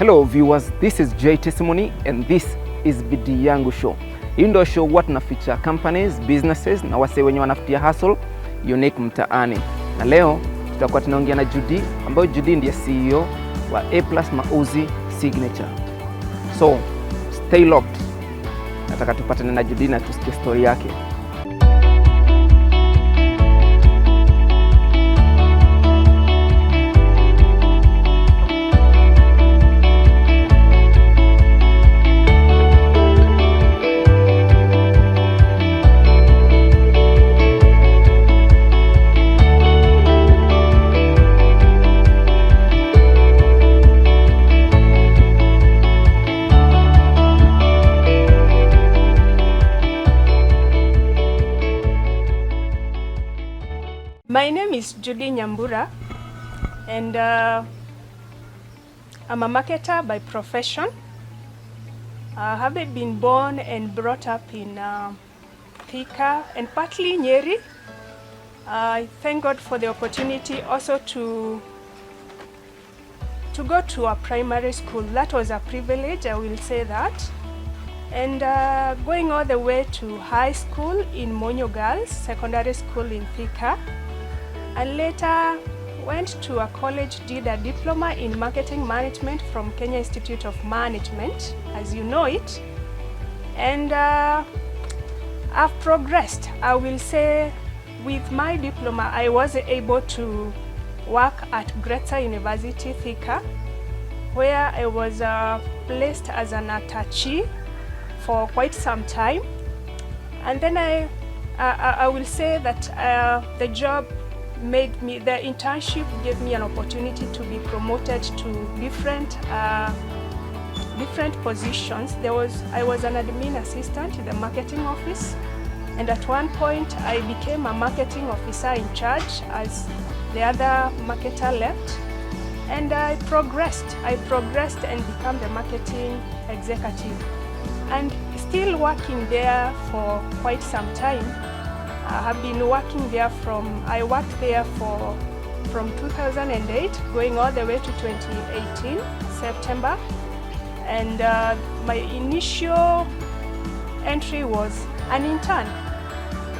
Hello viewers, this is J Testimony and this is Bidii Yangu show. Hii ndio show huwa tunaficha companies, businesses na wase wenye wanafutia hustle unique mtaani. Na leo tutakuwa tunaongea na Judy, ambayo Judy ndiye CEO wa A+ Mauzi Signature. So, stay locked. Nataka tupatane na Judy na tusikie story yake. My name is Judy Nyambura, and I'm a marketer by profession. I have been born and brought up in Thika and partly Nyeri. I thank God for the opportunity also to go to a primary school. That was a privilege, I will say that. And going all the way to high school in Monyo Girls Secondary School in Thika. And later went to a college, did a diploma in marketing management from Kenya Institute of Management, as you know it. And I've progressed. I will say with my diploma, I was able to work at Greater University Thika, where I was placed as an attaché for quite some time. And then I will say that the internship gave me an opportunity to be promoted to different positions. I was an admin assistant in the marketing office, and at one point I became a marketing officer in charge as the other marketer left, and I progressed and became the marketing executive, and still working there for quite some time. I have been working there I worked there from 2008 going all the way to 2018 September, and my initial entry was an intern,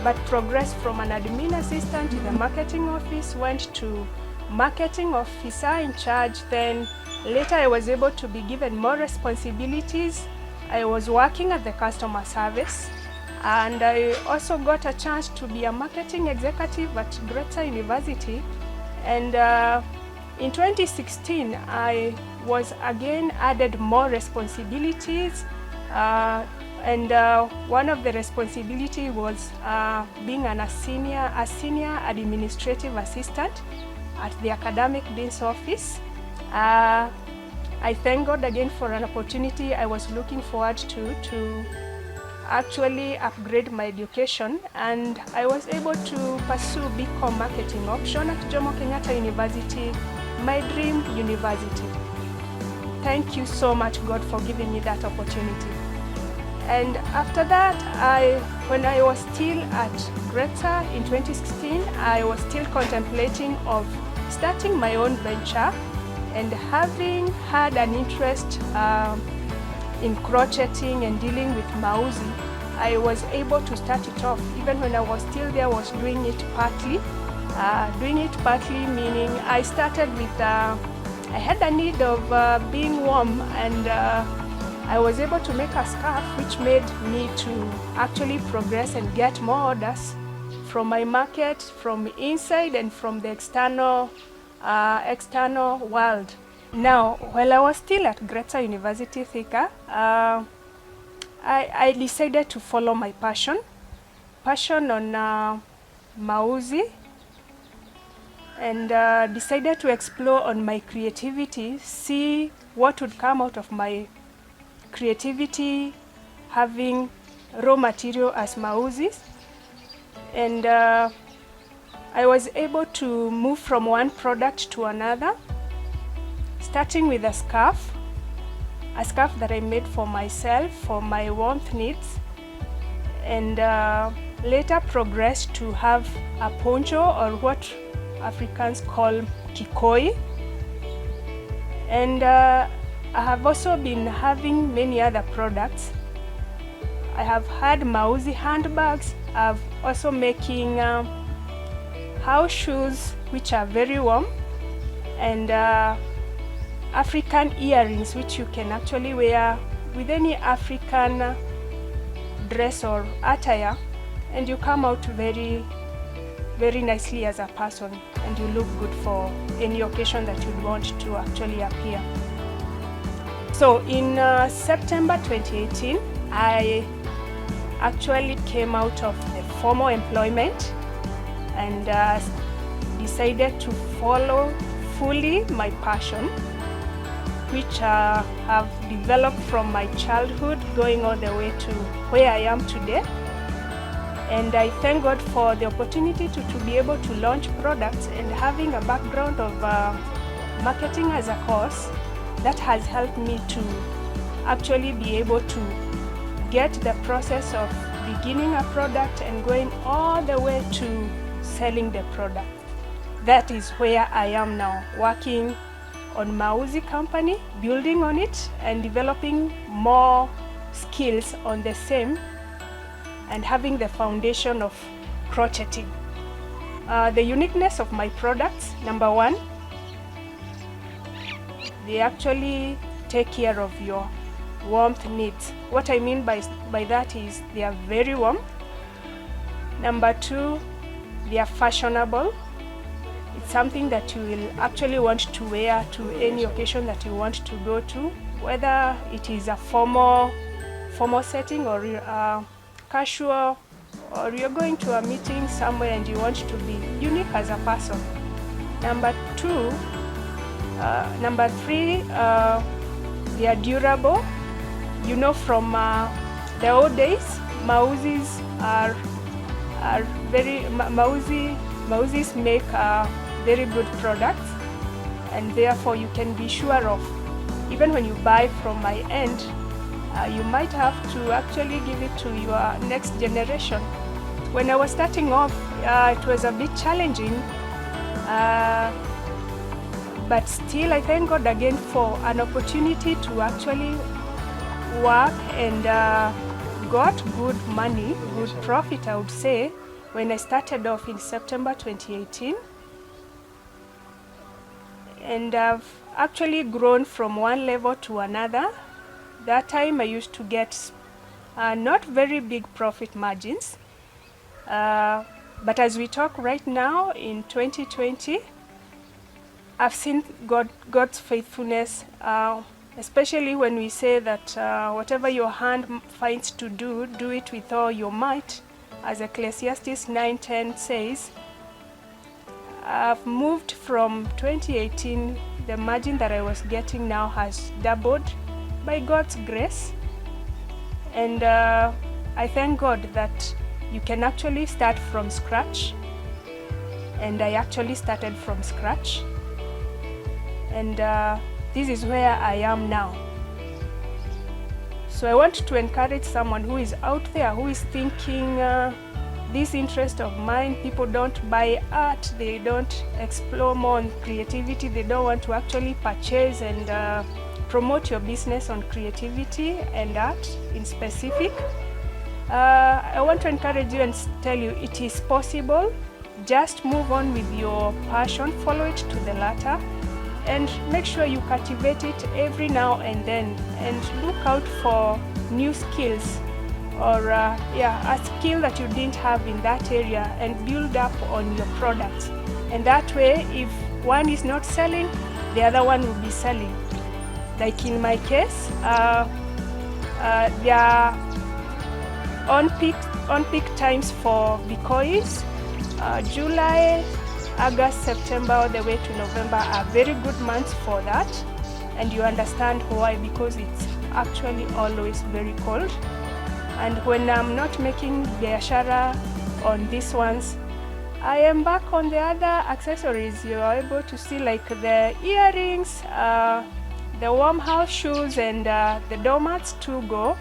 but progressed from an admin assistant in the marketing office, went to marketing officer in charge. Then later I was able to be given more responsibilities. I was working at the customer service, and I also got a chance to be a marketing executive at Greater University. And in 2016, I was again added more responsibilities. And one of the responsibility was being a senior administrative assistant at the academic dean's office. I thank God again for an opportunity I was looking forward to actually upgrade my education, and I was able to pursue BCom marketing option at Jomo Kenyatta University, my dream university. Thank you so much, God, for giving me that opportunity. And after that, when I was still at Greater in 2016, I was still contemplating of starting my own venture, and having had an interest in crocheting and dealing with Mauzi, I was able to start it off. Even when I was still there, I was doing it partly. Meaning I started with, I had a need of being warm, and I was able to make a scarf, which made me to actually progress and get more orders from my market, from inside and from the external world. Now, while I was still at Greater University Thika, I decided to follow my passion on Mauzi, and decided to explore on my creativity, see what would come out of my creativity, having raw material as Mauzi. And I was able to move from one product to another, starting with a scarf that I made for myself, for my warmth needs, and later progressed to have a poncho, or what Africans call kikoi. And I have also been having many other products. I have had Mauzi handbags. I've also making house shoes, which are very warm, and African earrings, which you can actually wear with any African dress or attire, and you come out very, very nicely as a person, and you look good for any occasion that you'd want to actually appear. So in September 2018, I actually came out of the formal employment and decided to follow fully my passion, which have developed from my childhood going all the way to where I am today. And I thank God for the opportunity to be able to launch products, and having a background of marketing as a course that has helped me to actually be able to get the process of beginning a product and going all the way to selling the product. That is where I am now, working on Mauzi company, building on it and developing more skills on the same, and having the foundation of crocheting. The uniqueness of my products, number one, they actually take care of your warmth needs. What I mean by that is they are very warm. Number two, they are fashionable. It's something that you will actually want to wear to any occasion that you want to go to, whether it is a formal setting or casual, or you're going to a meeting somewhere and you want to be unique as a person. Number three, they are durable. You know, from the old days, Mauzis Mauzis make very good products, and therefore you can be sure of, even when you buy from my end, you might have to actually give it to your next generation. When I was starting off, it was a bit challenging, but still I thank God again for an opportunity to actually work, and got good money, good profit, I would say, when I started off in September 2018. And I've actually grown from one level to another. That time I used to get not very big profit margins. But as we talk right now in 2020, I've seen God's faithfulness, especially when we say that whatever your hand finds to do, do it with all your might, as Ecclesiastes 9:10 says. I've moved from 2018, the margin that I was getting now has doubled by God's grace. And I thank God that you can actually start from scratch. And I actually started from scratch. And this is where I am now. So I want to encourage someone who is out there, who is thinking, this interest of mine, people don't buy art, they don't explore more on creativity, they don't want to actually purchase and promote your business on creativity and art in specific. I want to encourage you and tell you it is possible. Just move on with your passion, follow it to the latter, and make sure you cultivate it every now and then, and look out for new skills, or a skill that you didn't have in that area, and build up on your products. And that way, if one is not selling, the other one will be selling. Like in my case, there are on-peak times for Bikois. July, August, September, all the way to November are very good months for that. And you understand why, because it's actually always very cold. And when I'm not making biashara on these ones, I am back on the other accessories. You are able to see, like the earrings, the warm house shoes, and the doormats to go,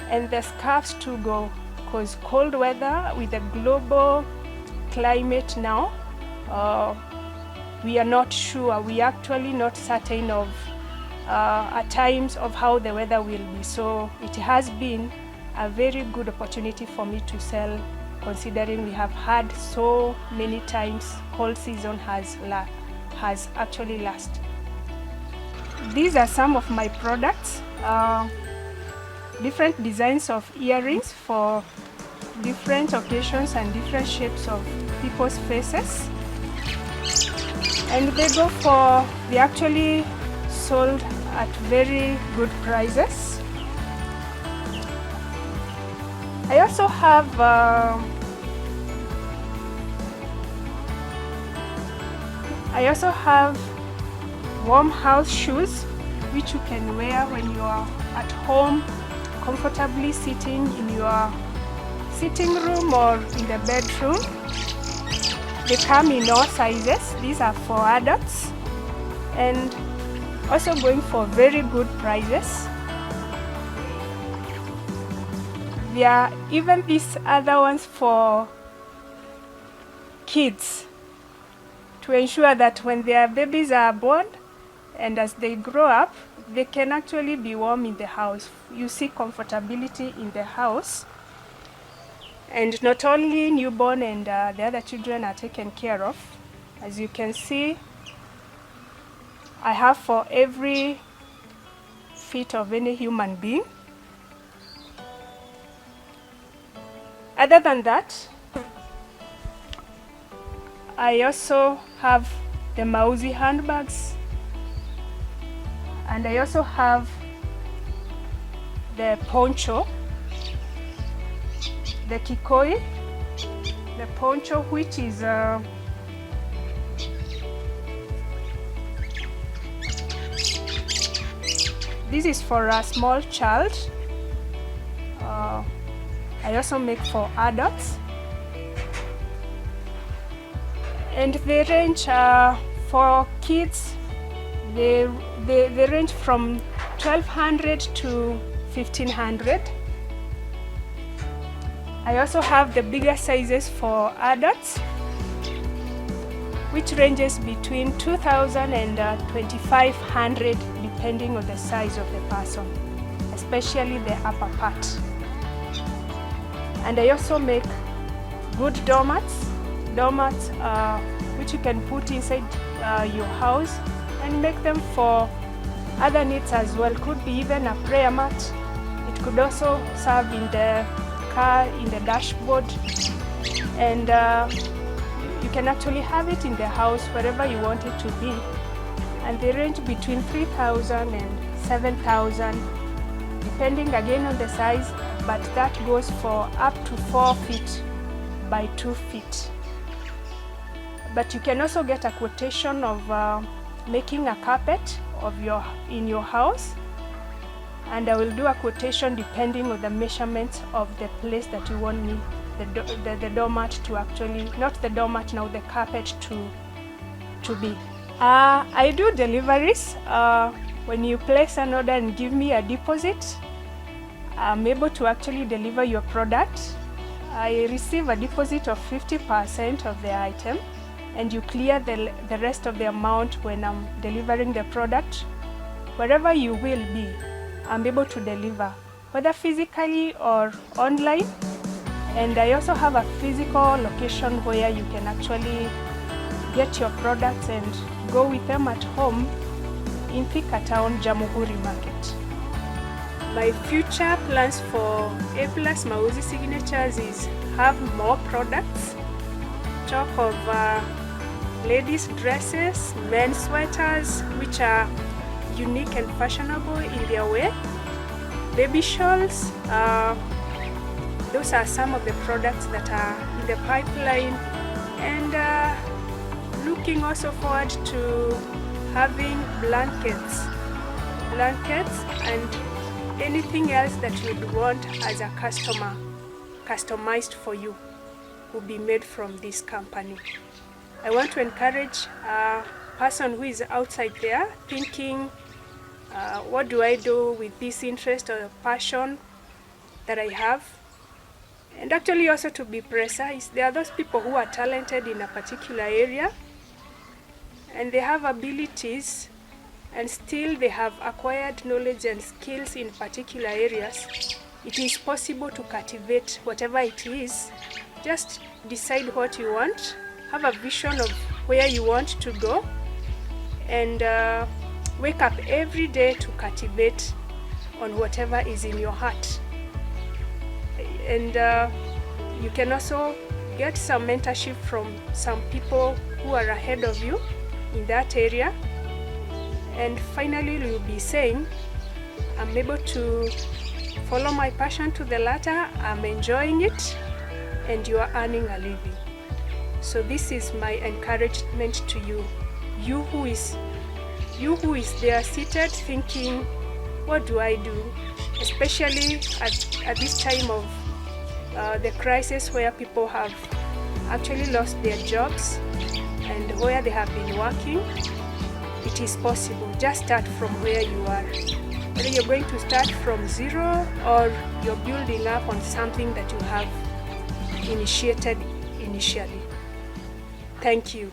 and the scarves to go. Because cold weather with the global climate now, we are not sure. We are actually not certain of at times of how the weather will be. So it has been a very good opportunity for me to sell, considering we have had so many times cold season has actually lasted. These are some of my products, different designs of earrings for different occasions and different shapes of people's faces. And they actually sold at very good prices. I also have warm house shoes which you can wear when you are at home, comfortably sitting in your sitting room or in the bedroom. They come in all sizes. These are for adults and also going for very good prices. There are even these other ones for kids, to ensure that when their babies are born and as they grow up, they can actually be warm in the house. You see comfortability in the house. And not only newborn and the other children are taken care of. As you can see, I have for every feet of any human being. Other than that, I also have the Mauzi handbags, and I also have the poncho, the kikoi, the poncho, which is this is for a small child. I also make for adults, and they range for kids. They range from 1200 to 1500. I also have the bigger sizes for adults, which ranges between 2000 and 2500 depending on the size of the person, especially the upper part. And I also make good doormats, which you can put inside your house and make them for other needs as well. Could be even a prayer mat. It could also serve in the car, in the dashboard, and you can actually have it in the house wherever you want it to be. And they range between 3,000 and 7,000 depending again on the size, but that goes for up to 4 feet by 2 feet. But you can also get a quotation of making a carpet in your house, and I will do a quotation depending on the measurements of the place that you want me the doormat to actually, not the doormat now, the carpet to be. I do deliveries. When you place an order and give me a deposit, I'm able to actually deliver your product. I receive a deposit of 50% of the item, and you clear the rest of the amount when I'm delivering the product. Wherever you will be, I'm able to deliver, whether physically or online. And I also have a physical location where you can actually get your products and go with them at home in Thika Town, Jamhuri Market. My future plans for A+ Mauzi Signatures is have more products. Talk of ladies' dresses, men's sweaters, which are unique and fashionable in their way. Baby shawls. Those are some of the products that are in the pipeline, and looking also forward to having blankets and anything else that you'd want as a customer, customized for you, will be made from this company. I want to encourage a person who is outside there thinking, what do I do with this interest or passion that I have? And actually also, to be precise, there are those people who are talented in a particular area and they have abilities and still they have acquired knowledge and skills in particular areas, it is possible to cultivate whatever it is. Just decide what you want, have a vision of where you want to go, and wake up every day to cultivate on whatever is in your heart. And you can also get some mentorship from some people who are ahead of you in that area. And finally, you'll be saying, I'm able to follow my passion to the latter, I'm enjoying it, and you are earning a living. So this is my encouragement to you. You who is there seated thinking, what do I do? Especially at this time of the crisis where people have actually lost their jobs and where they have been working. It is possible. Just start from where you are. Whether you're going to start from zero or you're building up on something that you have initiated initially. Thank you.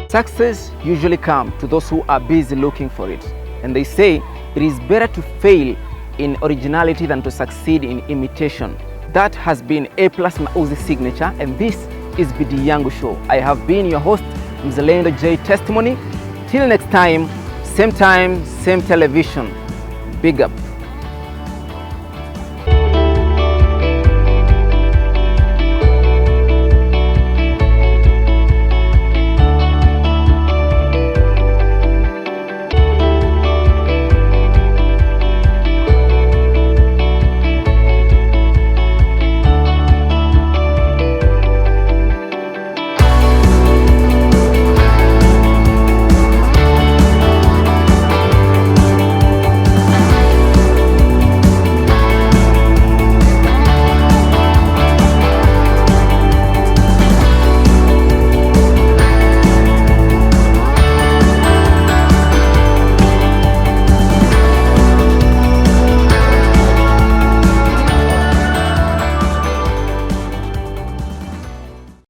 Success usually comes to those who are busy looking for it. And they say it is better to fail in originality than to succeed in imitation. That has been A+ Mauzi signature, and this is Bidii Yangu Show. I have been your host, J Testimony. Till next time, same television. Big up.